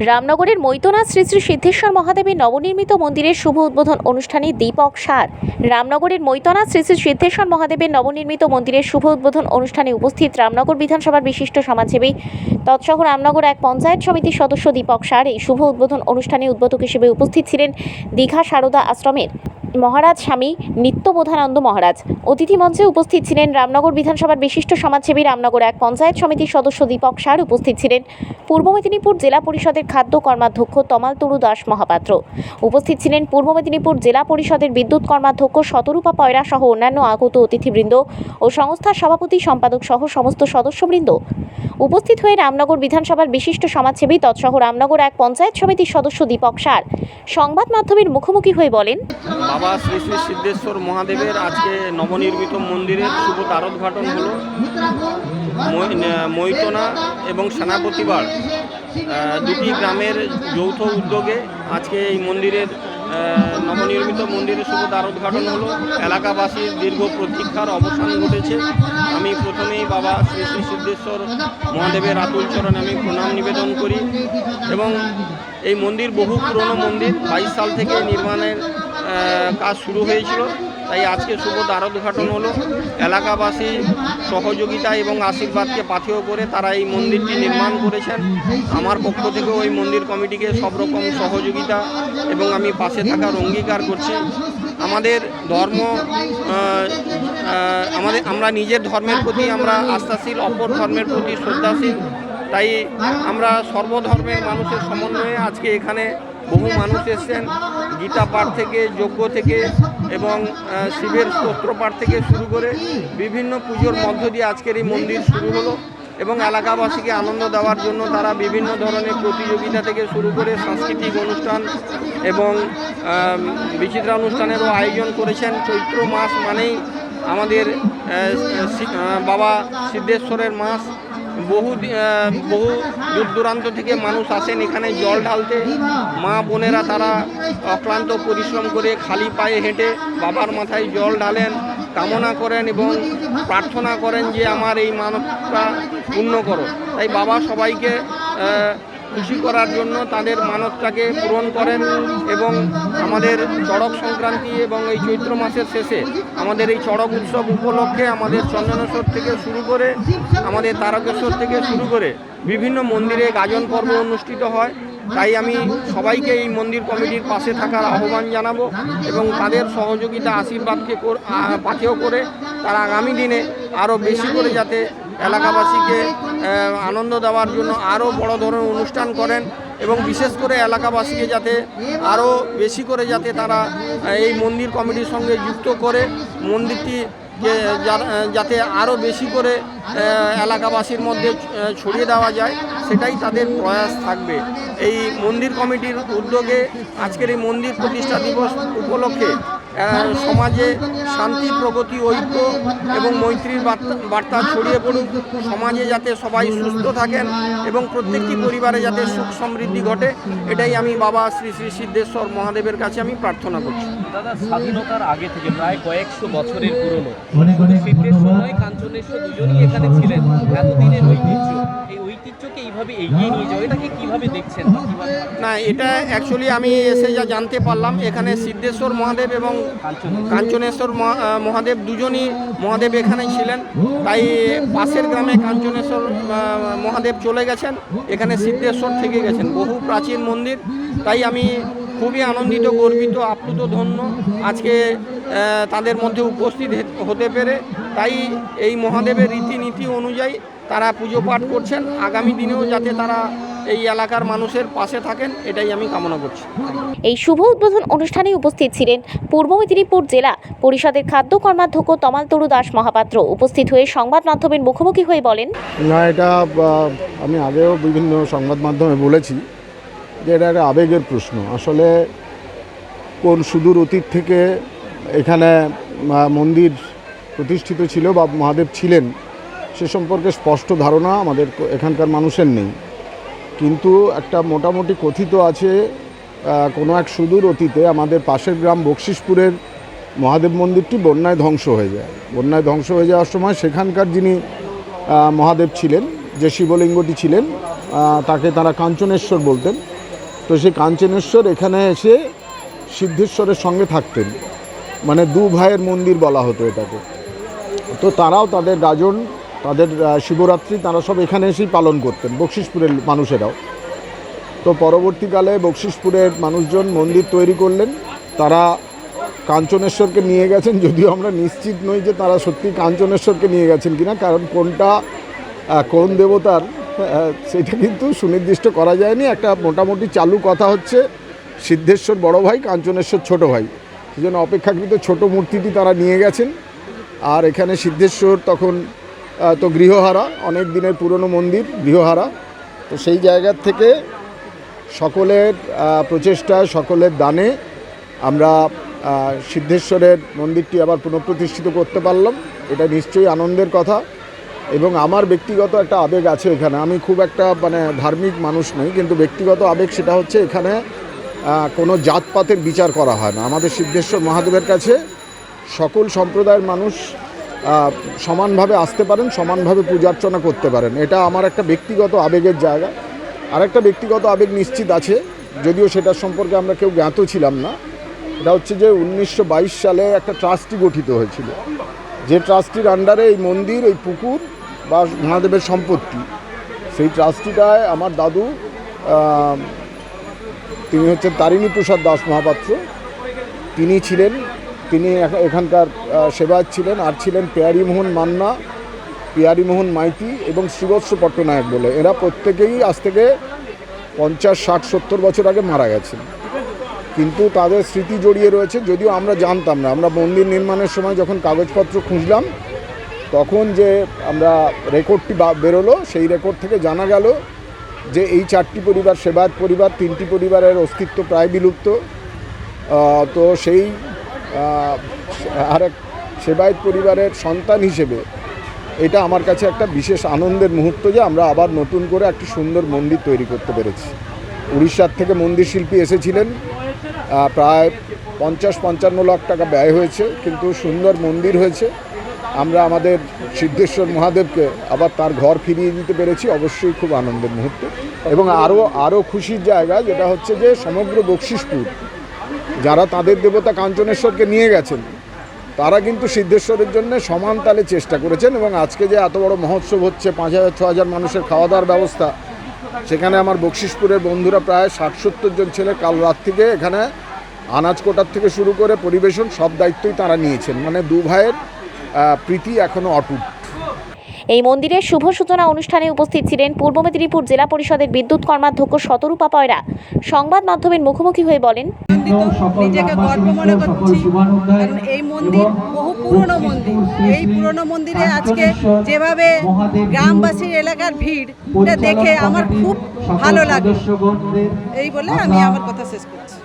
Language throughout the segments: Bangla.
রামনগরের মৈতনা শ্রী শ্রী সিদ্ধেশ্বর মহাদেবের নবনির্মিত মন্দিরের শুভ উদ্বোধন অনুষ্ঠানে দীপক সার। রামনগরের মৈতনা শ্রী শ্রী সিদ্ধেশ্বর মহাদেবের নবনির্মিত মন্দিরের শুভ উদ্বোধন অনুষ্ঠানে উপস্থিত রামনগর বিধানসভার বিশিষ্ট সমাজসেবী তৎসহ রামনগর এক পঞ্চায়েত সমিতির সদস্য দীপক সার। এই শুভ উদ্বোধন অনুষ্ঠানে উদ্বোধক হিসেবে উপস্থিত ছিলেন দীঘা সারদা আশ্রমের মহারাজ স্বামী নিত্যবোধানন্দ মহারাজ। অতিথি মঞ্চে উপস্থিত ছিলেন রামনগর বিধানসভার বিশিষ্ট সমাজসেবী রামনগর এক পঞ্চায়েত সমিতির সদস্য দীপক সার। উপস্থিত ছিলেন পূর্ব মেদিনীপুর জেলা পরিষদের খাদ্য কর্মাধ্যক্ষ তমাল তরু দাস মহাপাত্র। উপস্থিত ছিলেন পূর্ব মেদিনীপুর জেলা পরিষদের বিদ্যুৎ কর্মাধ্যক্ষ শতরূপা পয়রা সহ অন্যান্য আগত অতিথিবৃন্দ ও সংস্থার সভাপতি সম্পাদক সহ সমস্ত সদস্যবৃন্দ। উপস্থিত হয়ে রামনগর বিধানসভার বিশিষ্ট সমাজসেবী তৎসহ রামনগর এক পঞ্চায়েত সমিতির সদস্য দীপক সার সংবাদ মাধ্যমের মুখোমুখি হয়ে বলেন, বাবা শ্রী শ্রী সিদ্ধেশ্বর মহাদেবের আজকে নবনির্মিত মন্দিরের শুভ দ্বারোদ্ঘাটন হলো। মৈতনা এবং সেনাপতিবাড় দুটি গ্রামের যৌথ উদ্যোগে আজকে এই মন্দিরের নবনির্মিত মন্দিরের শুভ দ্বারোদ্ঘাটন হলো। এলাকাবাসীর দীর্ঘ প্রতীক্ষার অবসান ঘটেছে। আমি প্রথমেই বাবা শ্রী শ্রী সিদ্ধেশ্বর মহাদেবের আতুল চরণে আমি প্রণাম নিবেদন করি এবং এই মন্দির বহু পুরনো মন্দির, 22 সাল থেকে নির্মাণের কাজ শুরু হয়েছিল। তাই আজকে শুভ দ্বারোদ্ঘাটন হলো। এলাকাবাসী সহযোগিতা এবং আশীর্বাদকে পাথেয় করে তারা এই মন্দিরটি নির্মাণ করেছেন। আমার পক্ষ থেকে ওই মন্দির কমিটিকে সব রকম সহযোগিতা এবং আমি পাশে থাকার অঙ্গীকার করছি। আমাদের ধর্ম আমরা নিজের ধর্মের প্রতি আমরা আস্থাশীল, অপর ধর্মের প্রতি শ্রদ্ধাশীল। তাই আমরা সর্বধর্মের মানুষের সমন্বয়ে আজকে এখানে বহু মানুষ এসেছেন। গীতা পাঠ থেকে, যজ্ঞ থেকে এবং শিবের স্তোত্র পাঠ থেকে শুরু করে বিভিন্ন পুজোর মধ্য দিয়ে আজকের এই মন্দির শুরু হলো এবং এলাকাবাসীকে আনন্দ দেওয়ার জন্য তারা বিভিন্ন ধরনের প্রতিযোগিতা থেকে শুরু করে সাংস্কৃতিক অনুষ্ঠান এবং বিচিত্রানুষ্ঠানেরও আয়োজন করেছেন। চৈত্র মাস মানেই আমাদের বাবা সিদ্ধেশ্বরের মাস। বহু দূর দূরান্ত থেকে মানুষ আসেন এখানে জল ঢালতে। মা বোনেরা তারা অক্লান্ত পরিশ্রম করে খালি পায়ে হেঁটে বাবার মাথায় জল ঢালেন, কামনা করেন এবং প্রার্থনা করেন যে আমার এই মানবটা পূর্ণ করো। তাই বাবা সবাইকে খুশি করার জন্য তাদের মানবটাকে পূরণ করেন এবং আমাদের চড়ক সংক্রান্তি এবং এই চৈত্র মাসের শেষে আমাদের এই চড়ক উৎসব উপলক্ষে আমাদের চন্দনেশ্বর থেকে শুরু করে আমাদের তারকেশ্বর থেকে শুরু করে বিভিন্ন মন্দিরে গাজন পর্ব অনুষ্ঠিত হয়। তাই আমি সবাইকে এই মন্দির কমিটির পাশে থাকার আহ্বান জানাবো এবং তাদের সহযোগিতা আশীর্বাদকে পাথেয় করে তারা আগামী দিনে আরও বেশি করে যাতে এলাকাবাসীকে আনন্দ দেওয়ার জন্য আরও বড় ধরনের অনুষ্ঠান করেন এবং বিশেষ করে এলাকাবাসীকে যাতে আরও বেশি করে যাতে তারা এই মন্দির কমিটির সঙ্গে যুক্ত করে মন্দিরটি যাতে আরও বেশি করে এলাকাবাসীর মধ্যে ছড়িয়ে দেওয়া যায়, সেটাই তাদের প্রয়াস থাকবে। এই মন্দির কমিটির উদ্যোগে আজকের এই মন্দির প্রতিষ্ঠা দিবস উপলক্ষে সমাজে শান্তি, প্রগতি, ঐক্য এবং মৈত্রীর বার্তা ছড়িয়ে পড়ুক। সমাজে যাতে সবাই সুস্থ থাকেন এবং প্রত্যেকটি পরিবারে যাতে সুখ সমৃদ্ধি ঘটে, এটাই আমি বাবা শ্রী শ্রী সিদ্ধেশ্বর মহাদেবের কাছে আমি প্রার্থনা করছি। দাদা, স্বাধীনতার আগে থেকে প্রায় কয়েকশো বছরের পুরনো সিদ্ধেশ্বর কাঞ্চনেশ্বর দুজনই এখানে ছিলেন। এতদিনের ঐতিহ্য, এই ঐতিহ্যকে এইভাবে এগিয়ে নিয়ে যাও, এটাকে কিভাবে দেখছেন? না, এটা অ্যাকচুয়ালি আমি এসে যা জানতে পারলাম, এখানে সিদ্ধেশ্বর মহাদেব এবং কাঞ্চনেশ্বর মহাদেব দুজনই মহাদেব এখানে ছিলেন। তাই পাশের গ্রামে কাঞ্চনেশ্বর মহাদেব চলে গেছেন, এখানে সিদ্ধেশ্বর থেকে গেছেন। বহু প্রাচীন মন্দির। তাই আমি খুবই আনন্দিত, গর্বিত, আপ্লুত, ধন্য আজকে তাদের মধ্যে উপস্থিত হতে পেরে। তাই এই মহাদেবের রীতিনীতি অনুযায়ী তারা পুজো পাঠ করছেন। আগামী দিনেও যাতে তারা এই এলাকার মানুষের পাশে থাকেন, এটাই আমি কামনা করছি। এই শুভ উদ্বোধন অনুষ্ঠানে উপস্থিত ছিলেন পূর্ব মেদিনীপুর জেলা পরিষদের খাদ্য কর্মাধ্যক্ষ তমাল তরু দাস মহাপাত্র। উপস্থিত হয়ে সংবাদ মাধ্যমের মুখোমুখি হয়ে বলেন, না, এটা আমি আগেও বিভিন্ন সংবাদ মাধ্যমে বলেছি যে এটা একটা আবেগের প্রশ্ন। আসলে কোন সুদূর অতীত থেকে এখানে মন্দির প্রতিষ্ঠিত ছিল বা মহাদেব ছিলেন সে সম্পর্কে স্পষ্ট ধারণা আমাদের এখানকার মানুষের নেই। কিন্তু একটা মোটামুটি কথিত আছে কোনো এক সুদূর অতীতে আমাদের পাশের গ্রাম বকশিসপুরের মহাদেব মন্দিরটি বন্যায় ধ্বংস হয়ে যায়। বন্যায় ধ্বংস হয়ে যাওয়ার সময় সেখানকার যিনি মহাদেব ছিলেন, যে শিবলিঙ্গটি ছিলেন, তাকে তারা কাঞ্চনেশ্বর বলতেন। তো সেই কাঞ্চনেশ্বর এখানে এসে সিদ্ধেশ্বরের সঙ্গে থাকতেন, মানে দু ভাইয়ের মন্দির বলা হতো এটাকে। তো তারাও তাদের গাজন, তাদের শিবরাত্রি তারা সব এখানে এসেই পালন করতেন, বকশিসপুরের মানুষেরাও। তো পরবর্তীকালে বকশিসপুরের মানুষজন মন্দির তৈরি করলেন, তারা কাঞ্চনেশ্বরকে নিয়ে গেছেন, যদিও আমরা নিশ্চিত নই যে তারা সত্যি কাঞ্চনেশ্বরকে নিয়ে গেছেন কিনা, কারণ কোনটা কোন দেবতার সেটা কিন্তু সুনির্দিষ্ট করা যায়নি। একটা মোটামুটি চালু কথা হচ্ছে সিদ্ধেশ্বর বড় ভাই, কাঞ্চনেশ্বর ছোট ভাই, সেই জন্য অপেক্ষাকৃত ছোট মূর্তিটি তারা নিয়ে গেছেন। আর এখানে সিদ্ধেশ্বর তখন তো গৃহহারা, অনেক দিনের পুরনো মন্দির, গৃহহারা। তো সেই জায়গার থেকে সকলের প্রচেষ্টায়, সকলের দানে আমরা সিদ্ধেশ্বরের মন্দিরটি আবার পুনঃপ্রতিষ্ঠিত করতে পারলাম। এটা নিশ্চয়ই আনন্দের কথা। এবং আমার ব্যক্তিগত একটা আবেগ আছে এখানে। আমি খুব একটা মানে ধার্মিক মানুষ নই, কিন্তু ব্যক্তিগত আবেগ সেটা হচ্ছে এখানে কোনো জাতপাতের বিচার করা হয় না। আমাদের সিদ্ধেশ্বর মহাদেবের কাছে সকল সম্প্রদায়ের মানুষ সমানভাবে আসতে পারেন, সমানভাবে পূজার্চনা করতে পারেন। এটা আমার একটা ব্যক্তিগত আবেগের জায়গা। আর একটা ব্যক্তিগত আবেগ নিশ্চিত আছে, যদিও সেটার সম্পর্কে আমরা কেউ জ্ঞাত ছিলাম না। এটা হচ্ছে যে 1922 সালে একটা ট্রাস্টি গঠিত হয়েছিল, যে ট্রাস্টির আন্ডারে এই মন্দির, এই পুকুর বা মহাদেবের সম্পত্তি, সেই ট্রাস্টিটায় আমার দাদু, তিনি হচ্ছেন তারিণী প্রসাদ দাস মহাপাত্র, তিনি ছিলেন। তিনি এখানকার সেবায়ত ছিলেন। আর ছিলেন পেয়ারীমোহন মান্না, পিয়ারীমোহন মাইতি এবং শ্রীবৎস পট্টনায়ক বলে। এরা প্রত্যেকেই আজ থেকে 50, 60, 70 বছর আগে মারা গেছেন, কিন্তু তাদের স্মৃতি জড়িয়ে রয়েছে। যদিও আমরা জানতাম না, আমরা মন্দির নির্মাণের সময় যখন কাগজপত্র খুঁজলাম তখন যে আমরা রেকর্ডটি বেরোলো, সেই রেকর্ড থেকে জানা গেল যে এই 4টি পরিবার, সেবায়ত পরিবার, 3টি পরিবারের অস্তিত্ব প্রায় বিলুপ্ত। তো সেই আরেক সেবায়ত পরিবারের সন্তান হিসেবে এটা আমার কাছে একটা বিশেষ আনন্দের মুহূর্ত যে আমরা আবার নতুন করে একটি সুন্দর মন্দির তৈরি করতে পেরেছি। উড়িষ্যার থেকে মন্দির শিল্পী এসেছিলেন, প্রায় 50-55 লাখ টাকা ব্যয় হয়েছে, কিন্তু সুন্দর মন্দির হয়েছে। আমরা আমাদের সিদ্ধেশ্বর মহাদেবকে আবার তার ঘর ফিরিয়ে দিতে পেরেছি, অবশ্যই খুব আনন্দের মুহূর্ত। এবং আরও খুশির জায়গা যেটা হচ্ছে যে সমগ্র বকশিসপুর যারা তাদের দেবতা কাঞ্চনেশ্বরকে নিয়ে গেছেন, তারা কিন্তু সিদ্ধেশ্বরের জন্য সমান তালে চেষ্টা করেছেন। এবং আজকে যে এত বড় মহোৎসব হচ্ছে, 5000-6000 মানুষের খাওয়া দাওয়ার ব্যবস্থা, সেখানে আমার বকশিসপুরের বন্ধুরা প্রায় 60-70 জন ছেলে কাল রাত থেকে এখানে আনাজ কোটার থেকে শুরু করে পরিবেশন সব দায়িত্বই তারা নিয়েছেন। মানে দু ভাইয়ের প্রীতি এখনও অটুট। এই মন্দিরের শুভ সূচনা অনুষ্ঠানে উপস্থিত ছিলেন পূর্ব মেদিনীপুর জেলা পরিষদের বিদ্যুৎ কর্মাধ্যক্ষ শতরূপা পয়রা। সংবাদ মাধ্যমের মুখোমুখি হয়ে বলেন, নিজেকে গর্ব মনে করছি, কারণ এই মন্দির বহু পুরনো মন্দির। এই পুরনো মন্দিরে আজকে যেভাবে গ্রামবাসীর এলাকার ভিড়, এটা দেখে আমার খুব ভালো লাগে। এই বলে আমি আমার কথা শেষ করছি।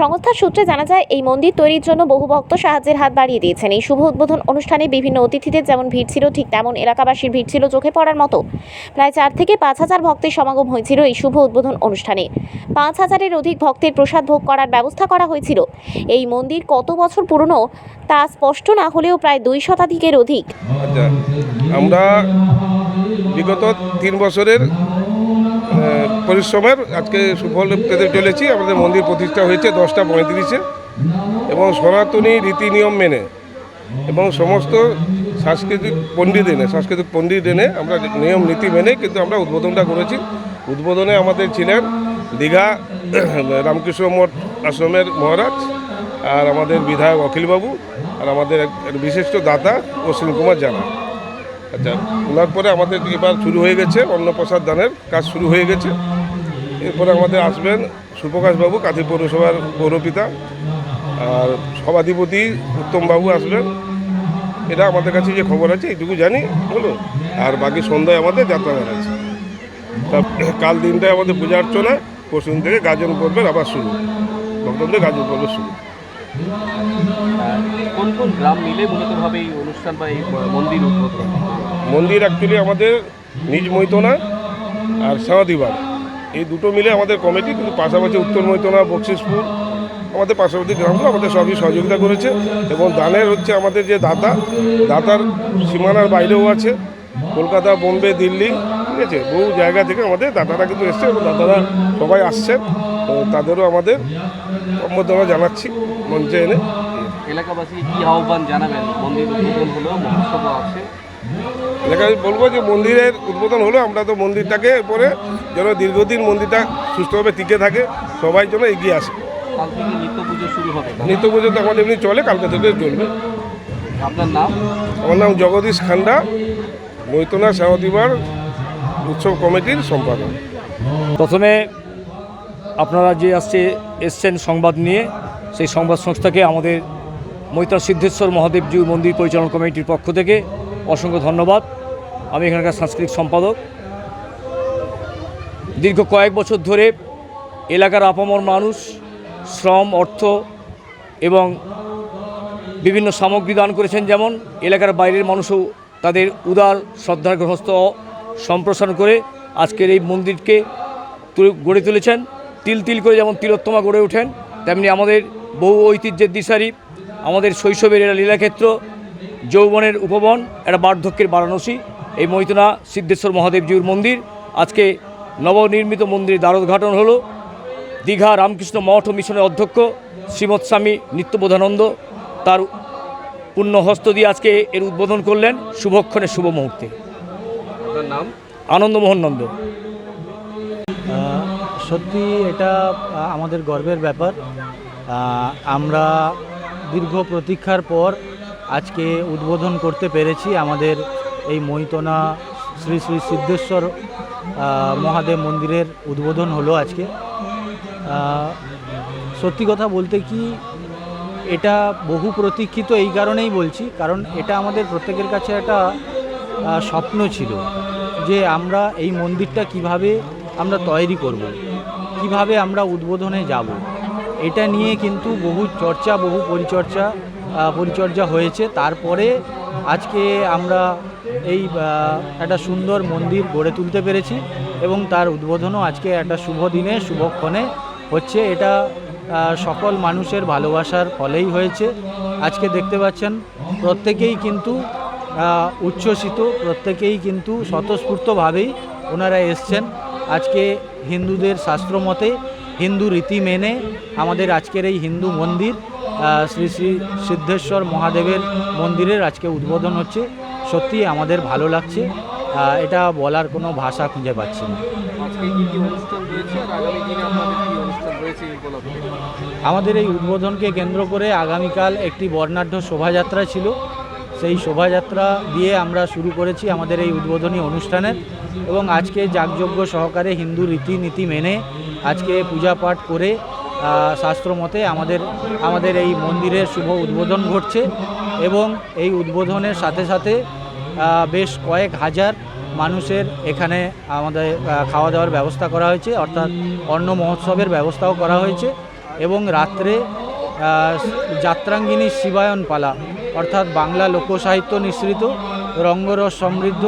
সংস্থার সূত্রে জানা যায়, এই মন্দির তৈরির জন্য বহু ভক্ত সাহায্যের হাত বাড়িয়ে দিয়েছেন। এই শুভ উদ্বোধন অনুষ্ঠানে বিভিন্ন অতিথিদের যেমন ভিড় ছিল, ঠিক তেমন এলাকাবাসীর ভিড় ছিল চোখে পড়ার মতো। প্রায় 4 থেকে 5,000 ভক্তের সমাগম হয়েছিল এই শুভ উদ্বোধন অনুষ্ঠানে। 5,000-এর অধিক ভক্তের প্রসাদ ভোগ করার ব্যবস্থা করা হয়েছিল। এই মন্দির কত বছর পুরনো তা স্পষ্ট না হলেও প্রায় 2 শতাধিকের অধিক। আমরা বিগত 3 বছরের পরিশ্রমের আজকে সুফল পেতে চলেছি। আমাদের মন্দির প্রতিষ্ঠা হয়েছে 10টা 35-এ এবং সনাতনী রীতি নিয়ম মেনে এবং সমস্ত সাংস্কৃতিক পণ্ডিত এনে আমরা নিয়ম নীতি মেনে কিন্তু আমরা উদ্বোধনটা করেছি। উদ্বোধনে আমাদের ছিলেন দীঘা রামকৃষ্ণ মঠ আশ্রমের মহারাজ, আর আমাদের বিধায়ক অখিলবাবু, আর আমাদের এক বিশিষ্ট দাতা অশ্বিন কুমার জানা। আচ্ছা, ওনার পরে আমাদের এবার শুরু হয়ে গেছে অন্নপ্রসাদ দানের কাজ শুরু হয়ে গেছে। এরপরে আমাদের আসবেন সুপ্রকাশবাবু, কাঁথি পৌরসভার পৌরপিতা, আর সভাধিপতি উত্তমবাবু আসবেন। এটা আমাদের কাছে যে খবর আছে এইটুকু জানি হলো। আর বাকি সন্ধ্যায় আমাদের যাত্রাগান আছে। তা কাল দিনটায় আমাদের পূজা অর্চনা, পরশু দিন থেকে গাজন করবেন আবার শুরু, ভক্তদের গাজন করবে শুরু। কোন কোন গ্রাম মিলে মূলতভাবে এই অনুষ্ঠান বা এই মন্দির উদ্বোধন? মন্দির অ্যাকচুয়ালি আমাদের নিজ মৈতনা আর সাঁওয়াদিবার, এই দুটো মিলে আমাদের কমিটি, কিন্তু পাশাপাশি উত্তর মৈতনা, বকশিসপুর, আমাদের পার্শ্ববর্তী গ্রামগুলো আমাদের সবই সহযোগিতা করেছে। এবং দানের হচ্ছে আমাদের যে দাতার সীমানার বাইরেও আছে, কলকাতা, বোম্বে, দিল্লি, ঠিক আছে, বহু জায়গা থেকে আমাদের দাদারা কিন্তু এসছে এবং দাদারা সবাই আসছেন, তো তাদেরও আমাদের সম্বর্ধনা জানাচ্ছি মঞ্চে এনে। এলাকাবাসী কি আহ্বান জানাবেন? মন্দির উদ্বোধন হলো, মহোৎসব আছে, এলাকায় বলবো যে মন্দিরের উদ্বোধন হলো, আমরা তো মন্দিরটাকে পরে যেন দীর্ঘদিন মন্দিরটা সুস্থভাবে টিকে থাকে, সবাই যেন এগিয়ে আসে। কাল থেকে নিত্য পুজো শুরু হবে। নিত্য পুজো তো আমাদের এমনি চলে, কালকে থেকে চলবে। আপনার নাম? আমার নাম জগদীশ খান্ডা, মৈতনা সেবাদিবার উৎসব কমিটির সম্পাদক। প্রথমে আপনারা যে এসছেন সংবাদ নিয়ে, সেই সংবাদ সংস্থাকে আমাদের মৈতনা সিদ্ধেশ্বর মহাদেবজিউ মন্দির পরিচালনা কমিটির পক্ষ থেকে অসংখ্য ধন্যবাদ। আমি এখানকার সাংস্কৃতিক সম্পাদক। দীর্ঘ কয়েক বছর ধরে এলাকার আপামর মানুষ শ্রম, অর্থ এবং বিভিন্ন সামগ্রী দান করেছেন, যেমন এলাকার বাইরের মানুষও তাদের উদার শ্রদ্ধার গ্রহস্থ সম্প্রসারণ করে আজকের এই মন্দিরকে গড়ে তুলেছেন। তিল তিল করে যেমন তিলোত্তমা গড়ে ওঠেন, তেমনি আমাদের বহু ঐতিহ্যের দিশারি, আমাদের শৈশবের এরা লীলাক্ষেত্র, যৌবনের উপবন, একটা বার্ধক্যের বারাণসী এই মৈতনা সিদ্ধেশ্বর মহাদেবজিউর মন্দির। আজকে নবনির্মিত মন্দিরের দ্বারোদ্ঘাটন হলো। দীঘা রামকৃষ্ণ মঠ ও মিশনের অধ্যক্ষ শ্রীমৎ স্বামী নিত্যবোধানন্দ তার পুণ্য হস্ত দিয়ে আজকে এর উদ্বোধন করলেন শুভক্ষণে শুভ মুহূর্তে। আপনার নাম? আনন্দমোহন নন্দ। সত্যি এটা আমাদের গর্বের ব্যাপার। আমরা দীর্ঘ প্রতীক্ষার পর আজকে উদ্বোধন করতে পেরেছি। আমাদের এই মৈতনা শ্রী শ্রী সিদ্ধেশ্বর মহাদেব মন্দিরের উদ্বোধন হলো আজকে। সত্যি কথা বলতে কি, এটা বহু প্রতীক্ষিত এই কারণেই বলছি, কারণ এটা আমাদের প্রত্যেকের কাছে একটা স্বপ্ন ছিল যে আমরা এই মন্দিরটা কিভাবে আমরা তৈরি করব, কিভাবে আমরা উদ্বোধনে যাব। এটা নিয়ে কিন্তু বহু চর্চা, বহু পরিচর্যা হয়েছে। তারপরে আজকে আমরা এই একটা সুন্দর মন্দির গড়ে তুলতে পেরেছি এবং তার উদ্বোধনও আজকে একটা শুভ দিনে শুভক্ষণে হচ্ছে। এটা সকল মানুষের ভালোবাসার ফলেই হয়েছে। আজকে দেখতে পাচ্ছেন প্রত্যেকেই কিন্তু উচ্ছ্বসিত, প্রত্যেকেই কিন্তু স্বতঃস্ফূর্তভাবেই ওনারা এসছেন। আজকে হিন্দুদের শাস্ত্রমতে, হিন্দু রীতি মেনে আমাদের আজকের এই হিন্দু মন্দির শ্রী শ্রী সিদ্ধেশ্বর মহাদেবের মন্দিরের আজকে উদ্বোধন হচ্ছে। সত্যি আমাদের ভালো লাগছে, এটা বলার কোনো ভাষা খুঁজে পাচ্ছি না। আজকে কি অনুষ্ঠান রয়েছে আর আগামী দিনে আপনাদের কি অনুষ্ঠান রয়েছে এই উপলক্ষে? আমাদের এই উদ্বোধনকে কেন্দ্র করে আগামীকাল একটি বর্ণাঢ্য শোভাযাত্রা ছিল। সেই শোভাযাত্রা দিয়ে আমরা শুরু করেছি আমাদের এই উদ্বোধনী অনুষ্ঠানের, এবং আজকে যাগযজ্ঞ সহকারে হিন্দু রীতিনীতি মেনে আজকে পূজা পাঠ করে শাস্ত্র মতে আমাদের এই মন্দিরের শুভ উদ্বোধন ঘটছে। এবং এই উদ্বোধনের সাথে সাথে বেশ কয়েক হাজার মানুষের এখানে আমাদের খাওয়া দাওয়ার ব্যবস্থা করা হয়েছে, অর্থাৎ অন্ন মহোৎসবের ব্যবস্থাও করা হয়েছে। এবং রাত্রে যাত্রাঙ্গিনী শিবায়ন পালা, অর্থাৎ বাংলা লোকসাহিত্য নিঃসৃত রঙ্গরস সমৃদ্ধ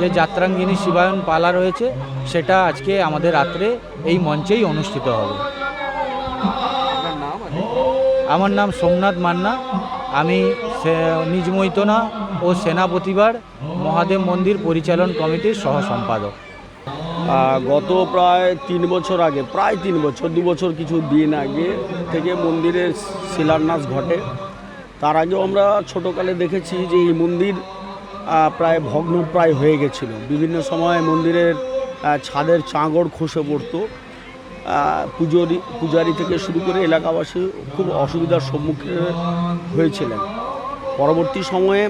যে যাত্রাঙ্গিনী শিবায়ন পালা রয়েছে, সেটা আজকে আমাদের রাত্রে এই মঞ্চেই অনুষ্ঠিত হবে। আপনার নাম? আমার নাম সোমনাথ মান্না। আমি নিজ মৈতনা ও সেনাপতিবার মহাদেব মন্দির পরিচালন কমিটির সহ সম্পাদক। গত প্রায় 3 বছর আগে, প্রায় 3 বছর, 2 বছর কিছু দিন আগে থেকে মন্দিরের শিলান্যাস ঘটে। তার আগেও আমরা ছোটোকালে দেখেছি যে এই মন্দির প্রায় ভগ্নপ্রায় হয়ে গেছিল। বিভিন্ন সময় মন্দিরের ছাদের চাঙড় খসে পড়তো। পূজারি থেকে শুরু করে এলাকাবাসী খুব অসুবিধার সম্মুখীন হয়েছিলেন। পরবর্তী সময়ে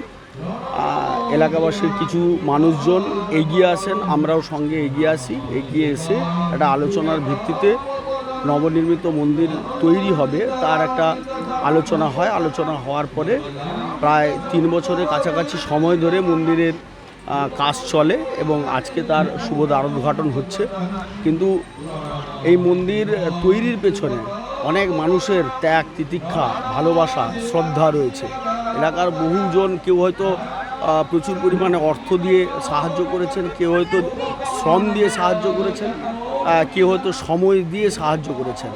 এলাকাবাসীর কিছু মানুষজন এগিয়ে আসেন, আমরাও সঙ্গে এগিয়ে এসে একটা আলোচনার ভিত্তিতে নবনির্মিত মন্দির তৈরি হবে তার একটা আলোচনা হয়। আলোচনা হওয়ার পরে প্রায় 3 বছরের কাছাকাছি সময় ধরে মন্দিরের কাজ চলে এবং আজকে তার শুভ দ্বারোদ্ঘাটন হচ্ছে। কিন্তু এই মন্দির তৈরির পেছনে অনেক মানুষের ত্যাগ, তিতিক্ষা, ভালোবাসা, শ্রদ্ধা রয়েছে। এলাকার বহুজন, কেউ হয়তো প্রচুর পরিমাণে অর্থ দিয়ে সাহায্য করেছেন, কেউ হয়তো শ্রম দিয়ে সাহায্য করেছেন, কেউ হয়তো সময় দিয়ে সাহায্য করেছেন,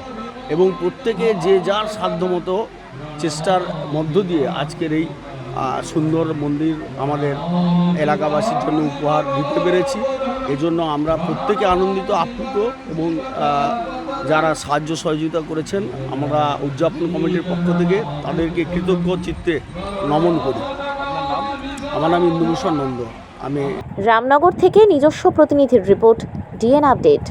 এবং প্রত্যেকে যে যার সাধ্যমতো চেষ্টার মধ্য দিয়ে আজকের এই সুন্দর মন্দির আমাদের এলাকাবাসীর জন্য উপহার দিতে পেরেছি। এজন্য আমরা প্রত্যেকে আনন্দিত, আপ্লুত এবং যারা সাহায্য সহযোগিতা করেছেন আমরা উদযাপন কমিটির পক্ষ থেকে তাদেরকে কৃতজ্ঞ চিত্তে নমন করি। আমার নাম ইন্দুভূষণ নন্দ। আমি রামনগর থেকে নিজস্ব প্রতিনিধির রিপোর্ট, ডিএন আপডেট।